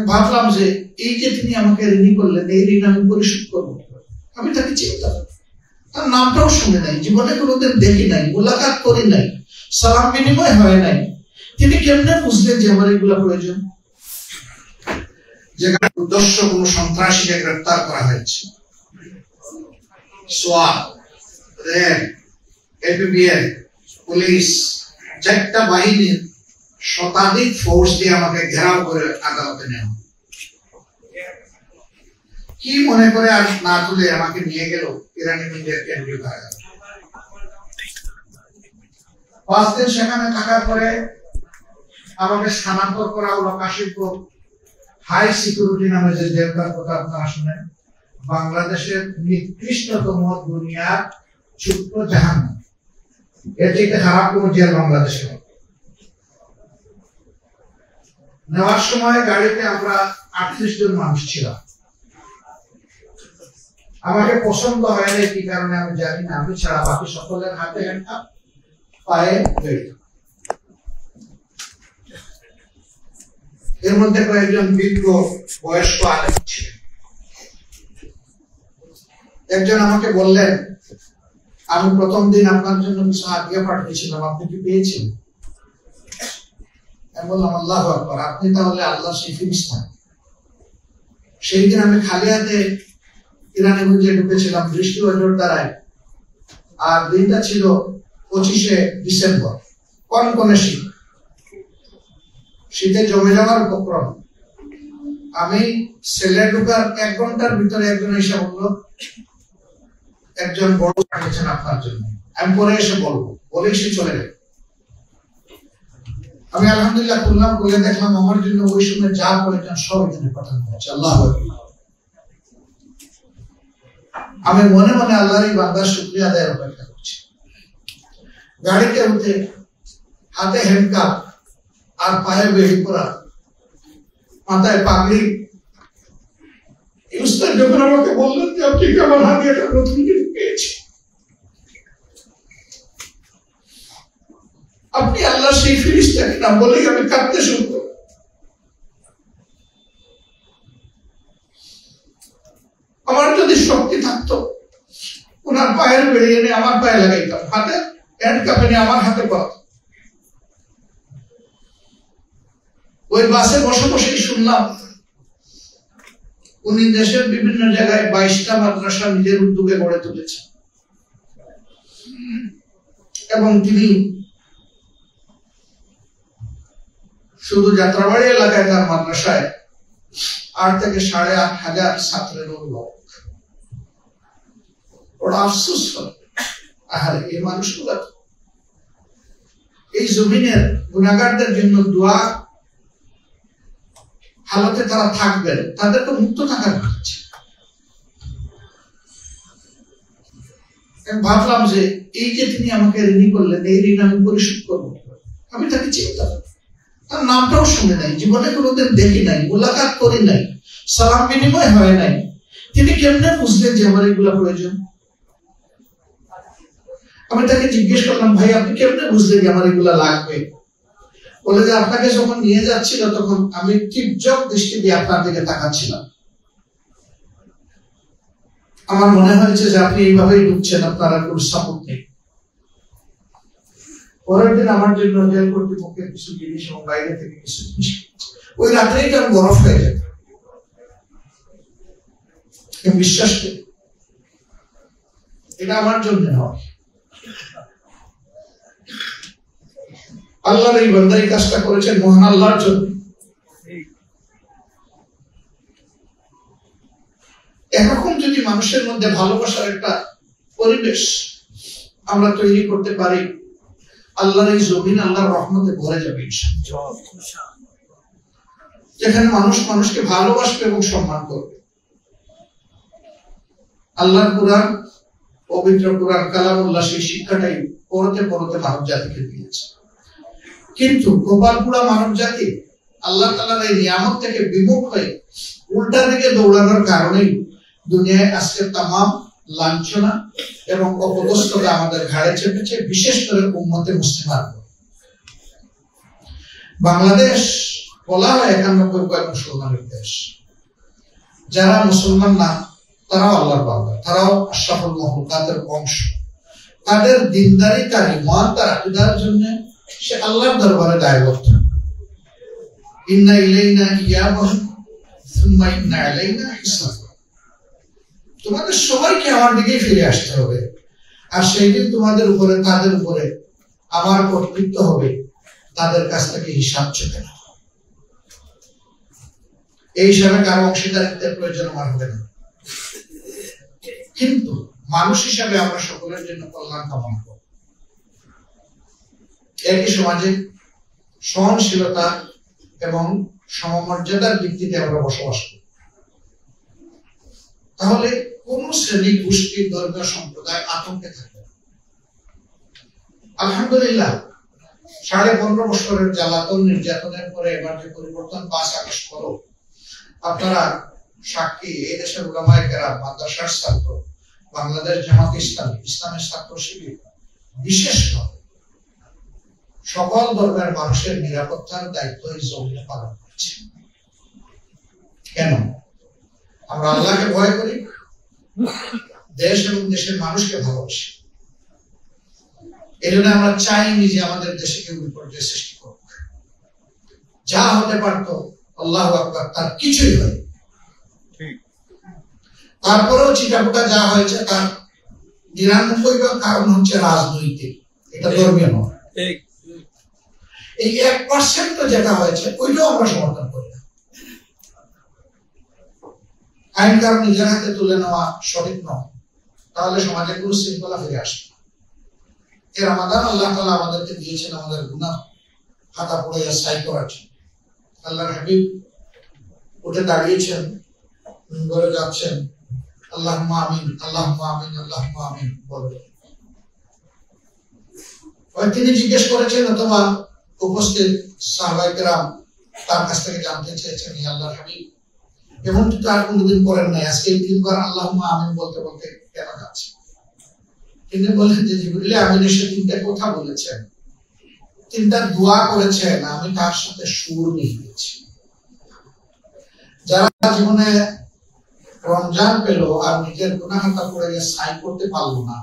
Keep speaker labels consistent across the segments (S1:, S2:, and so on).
S1: ভাবলাম যে এই যে তিনি আমাকে ঋণী করলেন, এই ঋণ আমি পরিশোধ করবো। আমি তাকে চিন্তা করি, তার নামটাও শুনে নাই, জীবনে কোনোদিন দেখি নাই, মোলাকাত করি নাই, সালাম বিনিময় হয় নাই। তিনি কেমনে বুঝলেন যে আমার এগুলা প্রয়োজন? যেখানে উদ্দেশ্য কোন সন্ত্রাসীকে গ্রেফতার করা হয়েছে, সোয়াব, র্যাব, এপিবিএন, পুলিশ, চারটা বাহিনীর শতাধিক ফোর্স দিয়ে আমাকে ঘেরাও করে আদালতে নেওয়া। কি মনে করে আর না তুলে আমাকে নিয়ে গেল ইরানি মিডিয়ার কেন্দ্রীয় কারাগারে। 5 দিন সেখানে থাকার পরে আমাকে স্থানান্তর করা হলো কাশিমপুর হাই সিকিউরিটি নামে যে জেলটার কথা আপনারা শুনেন। বাংলাদেশের নিকৃষ্টতম দুনিয়ার ছোট্ট জাহান্নাম, এর থেকে খারাপ কোন জেল বাংলাদেশে। নেওয়ার সময় গাড়িতে আমরা 38 জন মানুষ ছিলাম। আমাকে পছন্দ হয় না কি কারণে আমি জানি না, আমি ছাড়া বাকি সকলের হাতে হ্যান্ডকাপ, পায়ে বেড়ে। এর মধ্যে কয়েকজন বৃদ্ধ বয়স্ক আলেম ছিলেন। একজন আমাকে বললেন, আমি প্রথম দিন আপনার জন্য কিছু হাদিয়া পাঠিয়েছিলাম, আপনি কি পেয়েছেন? আমি বললাম, আল্লাহু আকবার, আপনি তাহলে আল্লাহ সেই ফেরেশতা। সেই দিন আমি খালি হাতে ইরানীগঞ্জে ঢুকেছিলাম, বৃষ্টি অজর দ্বারায়, আর দিনটা ছিল 25শে ডিসেম্বর, কনকনে শীত, শীতে জমে যাওয়ার উপক্রম। আমি সেলে ঢুকার 1 ঘন্টার ভিতরে একজন এসে বলল, একজন বড় পাঠিয়েছেন আপনার জন্য, আমি পরে এসে বলবো, বলে সে চলে গেল। আমি আলহামদুলিল্লাহ করলাম, করে দেখলাম আমার জন্য ওই সময় যা প্রয়োজন সব এখানে পাঠানো হয়েছে। আল্লাহু আকবার। আমি মনে মনে আল্লাহর এই বান্দার শুকরিয়া আদায়ের অপেক্ষা করছি। গাড়িতে উঠে হাতে হ্যান্ডকাপ আর পায়ে বেড়ি পরা, মাথায় পাগড়ি, উস্তাদ যখন আমাকে বললেন যে আপনি আমার হাতে একটা নতুন জিনিস পেয়েছি, আপনি আল্লাহ সেই ফেরেশতাকে না বলেই আমি কাঁদতে শুরু করলাম। আমার যদি শক্তি থাকতো, ওনার পায়ের বেড়ে এনে আমার পায়ে লাগাইতাম, হাতে হ্যান্ডকাপ এনে আমার হাতে পড়াতাম। ওই বাসে বসে বসেই শুনলাম উনি দেশের বিভিন্ন জায়গায় 22টা মাদ্রাসা নিজের উদ্যোগে গড়ে তুলেছেন, এবং তিনি শুধু যাত্রাবাড়ি এলাকায় তার মাদ্রাসায় 8 থেকে 8,500 ছাত্রের লোক। ওরা আফসোস করে, আরে এই মানুষগুলা এই জমিনের গুনাহগারদের জন্য দোয়া হালতে তারা থাকবেন, তাদেরকে মুক্ত থাকার হচ্ছে। ভাবলাম যে এই যে তিনি আমাকে ঋণী করলেন, এই ঋণ আমি পরিশোধ করবো। আমি তাকে চিন্তা করি, তার নামটাও শুনে নাই, জীবনে কোনোদিন দেখি নাই, মোলাকাত করি নাই, সালাম বিনিময় হয় নাই। তিনি কেমনে বুঝলেন যে আমার এগুলা প্রয়োজন? আমি তাকে জিজ্ঞেস করলাম, ভাই আপনি কেমনে বুঝলেন যে আমার এগুলা লাগবে? বলে যে আপনাকে যখন নিয়ে যাচ্ছিল তখন আমি তীর্যক দৃষ্টি দিয়ে আপনার দিকে তাকাচ্ছিলাম, আমার মনে হয়েছে যে আপনি এইভাবেই ঢুকছেন, আপনার আর কোনো সাপোর্ট নেই। পরের দিন আমার জন্য জেল কর্তৃপক্ষের কিছু জিনিস এবং বাইরে থেকে কিছু জিনিস, ওই রাত্রেই তো আমি বরফ হয়ে যেত। বিশ্বাস করি এটা আমার জন্য নয়, আল্লাহর এই বান্দা এই কাজটা করেছেন মহান আল্লাহর জন্য। এরকম যদি মানুষের মধ্যে ভালোবাসার একটা পরিবেশ আমরা তৈরি করতে পারি, আল্লাহর এই জমিন আল্লাহর রহমতে ভরে যাবে ইনশাআল্লাহ। যেখানে মানুষ মানুষকে ভালোবাসবে এবং সম্মান করবে। আল্লাহর কুরআন, পবিত্র কুরআন কালামুল্লাহ, সেই শিক্ষাটাই পড়তে পড়তে মানব জাতিকে দিয়েছে। কিন্তু গোপালপুরা মানব জাতি আল্লাহ তাআলার এই নিয়ামত থেকে বিমুখ হয়ে উল্টা দিকে দৌড়ানোর কারণেই দুনিয়ায় আজকে তামাম লাঞ্ছনা এবং অপদস্থতা আমাদের ঘাড়ে চেপেছে, বিশেষ করে উম্মতে মুসলিমার। বাংলাদেশ বলা হয় 91 মুসলমানের দেশ। যারা মুসলমান না তারাও আল্লাহর বান্দা, তারাও আশরাফুল মাখলুকাতের বংশ। তাদের দিনদারি, তার ঈমান, তার আকীদার জন্য সে আল্লাহর দরবারে দায়বদ্ধ। ইন্না ইলাইনা ইয়াবাহুম সুম্মা ইন্না আলাইনা হিসাবাহুম। তোমাদের সবাইকে আমার দিকেই ফিরে আসতে হবে, আর সেই দিন তোমাদের উপরে, তাদের উপরে আমার কর্তৃত্ব হবে, তাদের কাছ থেকে হিসাব চেয়ে নেওয়া। এই হিসাবে কারো অংশীদারিত্বের প্রয়োজন আমার হবে না, কিন্তু মানুষ হিসাবে আমরা সকলের জন্য কল্যাণ কামনা করব। একই সমাজে সহনশীলতা এবং সমমর্যাদার ভিত্তিতে আমরা বসবাস করি, তাহলে কোন শ্রেণী, গোষ্ঠী, ধর্মীয় সম্প্রদায় আতঙ্কে থাকবে না। আলহামদুলিল্লাহ 15.5 বছরের জ্বালাতন নির্যাতনের পরে এবার যে পরিবর্তন 5 আগস্ট হলো, আপনারা সাক্ষী। এই দেশের উলামায়ে কেরাম, মাদ্রাসার ছাত্র, বাংলাদেশ জামাত ইসলামী, ইসলামের ছাত্র শিবির, বিশেষভাবে সকল ধর্মের মানুষের নিরাপত্তার দায়িত্ব এই জমিনে পালন করছে। কেন? আমরা আল্লাহকে ভয় করি, দেশ এবং দেশের মানুষকে ভালোবাসি। এই জন্য আমরা চাইনি যে আমাদের দেশে কেউ বিপর্যয় সৃষ্টি করুক। যা হতে পারত, আল্লাহু আকবার, তার কিছুই হয়। তারপরেও চিটাপোটা যা হয়েছে তার 99 কারণ হচ্ছে রাজনৈতিক, এটা ধর্মীয় নয়। এই 1% যেটা হয়েছে ওইটাও আমরা সমর্থন করি না। আইন কারণ নিজের হাতে তুলে নেওয়া সঠিক নয়, তাহলে সমাজে কোনো শৃঙ্খলা ফিরে আসে। এই রমাদান আল্লাহ তাআলা আমাদেরকে দিয়েছেন আমাদের গুনাহ খাতা পড়ে সাই করার জন্য। আল্লাহর হাবিব উঠে দাঁড়িয়েছেন, মিম্বরে যাচ্ছেন, আল্লাহুম্মা আমিন, আল্লাহুম্মা আমিন, আল্লাহুম্মা আমিন বলবেন। তিনি জিজ্ঞেস করেছেন অথবা উপস্থিত সাহাবায়ে কেরাম তার কাছ থেকে জানতে চেয়েছেন, হে আল্লাহর হাবিব, এমন তো আর কোনোদিন করেন নাই, আজকে 3 বার আল্লাহুম্মা আমিন বলতে বলতে কেন যাচ্ছে? তিনি বললেন যে জিবরিল আমিন এসে 3টা কথা বলেছেন, 3টা দোয়া করেছেন, আমি তার সাথে সুর মিলিয়েছি। যারা জীবনে রমজান পেল আর নিজের গুনাহ খাতা পড়ে সাই করতে পারলো না,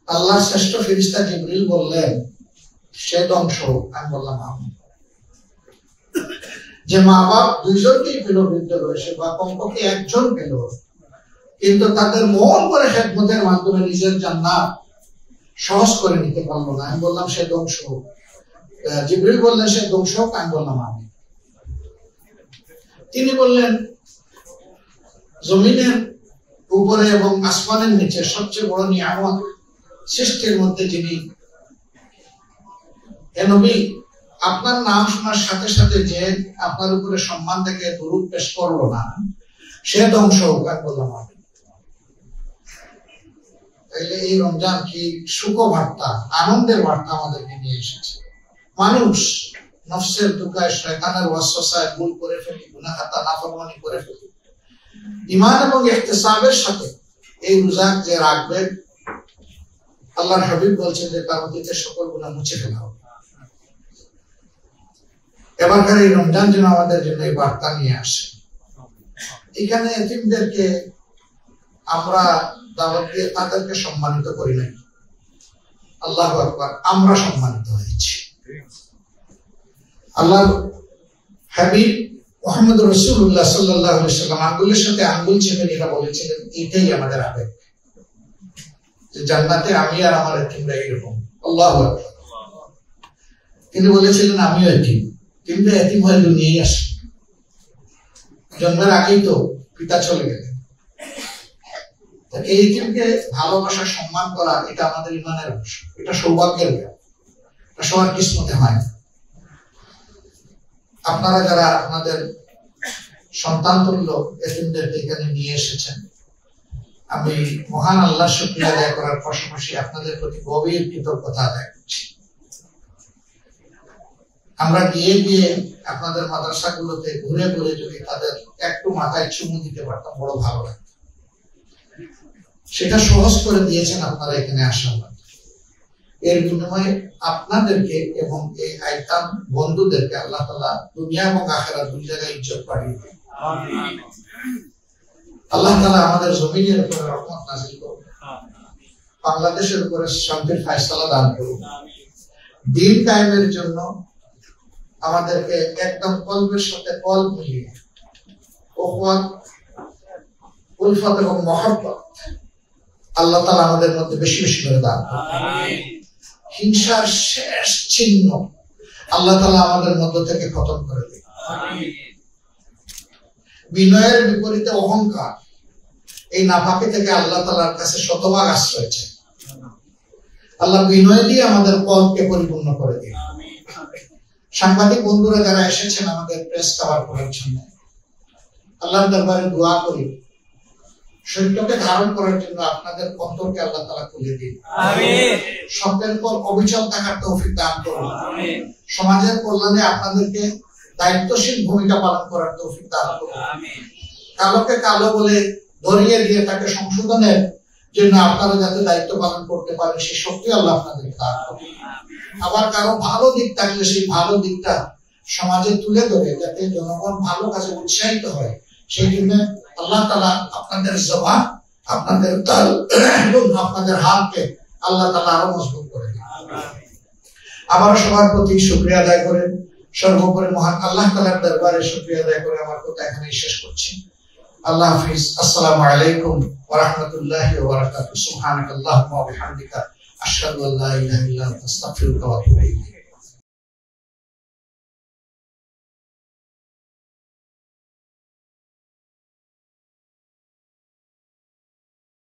S1: আল্লাহর শ্রেষ্ঠ ফেরেশতা জিবরিল বললেন সে ধ্বংস। আমি বললাম আমিন। যে মা বাপ 2জনকেই পেল বৃদ্ধ বয়সে, বা কমপক্ষে 1জন পেল, কিন্তু তাদের মন করে খেদমতের মাধ্যমে নিজের জান্নাত সহজ করে নিতে পারলো না, আমি বললাম সে ধ্বংস। জিবরিল বললেন সে ধ্বংস, আমি বললাম আমিন। তিনি বললেন জমিনের উপরে এবং আসমানের নিচে সবচেয়ে বড় নিয়ামত সৃষ্টির মধ্যে যিনি, হে নবী, আপনার নাম শোনার সাথে সাথে যে আপনার উপরে সম্মান থেকে দরুদ পেশ করলো না, সে ধ্বংস হোক। আমি বললাম আমিন। তাইলে এই রমজান কি সুখবার্তা, আনন্দের বার্তা আমাদেরকে নিয়ে এসেছে। মানুষ নফসের দুঃখায়, শয়তানের ওয়াসওয়াসায় ভুল করে ফেলি, গুনাহ খাতা নাফরমানি করে ফেলি, ঈমান এবং ইহতিসাবের সাথে এই রোজা যে রাখবে, আল্লাহর হাবিব বলছেন যে তার অতীতের সকল গুনাহ মুছে ফেলা হবে। এবারকার এই রমজান যেন আমাদের জন্য এই বার্তা নিয়ে আসে। এখানে এতিমদেরকে আমরা দাওয়াত দিয়ে তাদেরকে সম্মানিত করি নাই, আল্লাহু আকবার, আমরা সম্মানিত হয়েছি। আল্লাহর হাবিব মুহাম্মদ রাসূলুল্লাহ সাল্লাল্লাহু আলাইহি ওয়াসাল্লাম আঙ্গুলের সাথে আঙ্গুল চেপে এটা বলেছিলেন, এটাই আমাদের আবেগ, যে জান্নাতে আমি আর আমার এতিমরা এরকম। আল্লাহু আকবার। তিনি বলেছিলেন আমিও এতিম, কিন্তু এতিম হয়ে দুনিয়ায় আসে, জন্মের আগেই তো পিতা চলে গেলেন। এই এতিমকে ভালোবাসা, সম্মান করা, এটা আমাদের ঈমানের অংশ, এটা সৌভাগ্যের ব্যাপার, এটা সবার কিসমতে হয় না। আপনারা যারা আপনাদের সন্তান তুল্য এতিমদেরকে এখানে নিয়ে এসেছেন, আমি মহান আল্লাহর শুকরিয়া আদায় করার পাশাপাশি আপনাদের প্রতি গভীর কৃতজ্ঞতা আদায় করছি। আমরা গিয়ে গিয়ে আপনাদের মাদ্রাসাগুলোতে ঘুরে ঘুরে যদি তাদের একটু মাথায় চুমু দিতে পারতাম, বড় ভালো লাগতো। সেটা সহজ করে দিয়েছেন আপনারা এখানে আসার মাধ্যমে। এর বিনিময়ে আপনাদেরকে এবং এই আইতাম বন্ধুদেরকে আল্লাহ তাআলা দুনিয়া এবং আখিরাত দুই জায়গায় ইজ্জত বাড়িয়ে দেন। আমিন। আল্লাহ তাআলা আমাদের জমিনের উপরে রহমত নাযিল করুন। বাংলাদেশের উপরে শান্তির ফয়সালা দান করুন। দ্বীন কায়েমের জন্য আমাদেরকে একদম কলবের সাথে কলব মিলিয়ে উখওয়াত, উলফত এবং মহব্বত আল্লাহ তাআলা আমাদের মধ্যে বেশি বেশি করে দান করুন। আমিন। হিংসার শেষ চিহ্ন আল্লাহ তাআলা আমাদের মধ্য থেকে খতম করে দিন। আমিন। বিনয়ের বিপরীতে অহংকার, এই নাপাকি থেকে আল্লাহ তাআলার কাছে শতভাগ আশ্রয় চাই। আল্লাহ বিনয় দিয়ে আমাদের কলকে পরিপূর্ণ করে দিন। সাংবাদিক বন্ধুরা যারা এসেছেন আমাদের প্রেস কভার করার জন্য, আল্লাহর দরবারে দোয়া করি সত্যকে ধারণ করার জন্য আপনাদের অন্তরকে আল্লাহ তাআলা খুলে দিন। আমিন। সত্যের পর অবিচল থাকার তৌফিক দান করুন। আমিন। সমাজের কল্যাণে আপনাদেরকে দায়িত্বশীল ভূমিকা পালন করার তৌফিক দান করুন। আমিন। কালোকে কালো বলে ধরিয়ে দিয়ে তাকে সংশোধনের জন্য আপনারা যাতে দায়িত্ব পালন করতে পারেন সেই শক্তি আল্লাহ আপনাদেরকে দান করুন। আবার কারো ভালো দিক থাকলে সেই ভালো দিকটা সমাজে তুলে ধরে যাতে জনগণ ভালো কাজে উৎসাহিত হয়, সেই জন্য আল্লাহ তাআলা আপনাদের জবান, আপনাদের তাল এবং আপনাদের হাতকে আল্লাহ তাআলা আরো মজবুত করে দিন। আবার সবার প্রতি শুকরিয়া আদায় করেন। সর্বোপরি মহান আল্লাহ তাআলার দরবারে শুকরিয়া আদায় করে আমার কথা এখানেই শেষ করছি। আল্লাহ হাফিজ। আসসালামু আলাইকুম ওয়া রাহমাতুল্লাহি ওয়া বারাকাতুহু। সুবহানাকাল্লাহুম্মা ওয়া বিহামদিকা আশহাদু আল্লা ইলাহা ইল্লা আনতা আস্তাগফিরুকা ওয়া আতুবু ইলাইক।